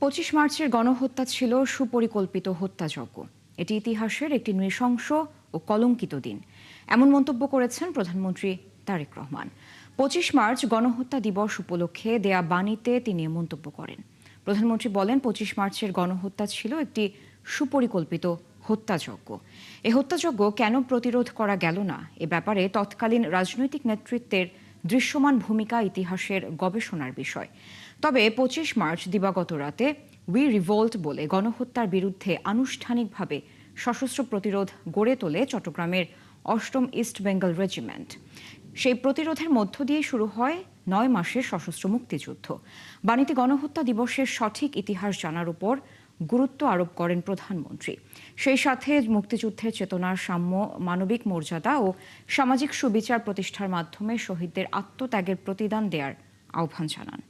২৫ মার্চের গণহত্যা ছিল সুপরিকল্পিত হত্যাযজ্ঞ। এটি ইতিহাসের একটি নৃশংস ও কলঙ্কিত দিন, এমন মন্তব্য করেছেন প্রধানমন্ত্রী তারেক রহমান। ২৫ মার্চ গণহত্যা দিবস উপলক্ষে দেয়া বাণীতে তিনি মন্তব্য করেন। প্রধানমন্ত্রী বলেন, ২৫ মার্চের গণহত্যা ছিল একটি সুপরিকল্পিত হত্যাযজ্ঞ। এই হত্যাযজ্ঞ কেন প্রতিরোধ করা গেল না, এ ব্যাপারে তৎকালীন রাজনৈতিক নেতৃত্বের দৃশ্যমান ভূমিকা ইতিহাসের গবেষণার বিষয়। তবে ২৫ মার্চ দিবাগত রাতে উই রিভোল্ট বলে গণহত্যার বিরুদ্ধে আনুষ্ঠানিকভাবে সশস্ত্র প্রতিরোধ গড়ে তোলে চট্টগ্রামের ৮ম ইস্ট বেঙ্গল রেজিমেন্ট। সেই প্রতিরোধের মধ্য দিয়ে শুরু হয় ৯ মাসের সশস্ত্র মুক্তিযুদ্ধ। বাণীতে গণহত্যা দিবসের সঠিক ইতিহাস জানার উপর গুরুত্ব আরোপ করেন প্রধানমন্ত্রী। সেই সাথে মুক্তিযুদ্ধের চেতনার সাম্য, মানবিক মর্যাদা ও সামাজিক সুবিচার প্রতিষ্ঠার মাধ্যমে শহীদদের আত্মত্যাগের প্রতিদান দেওয়ার আহ্বান জানান।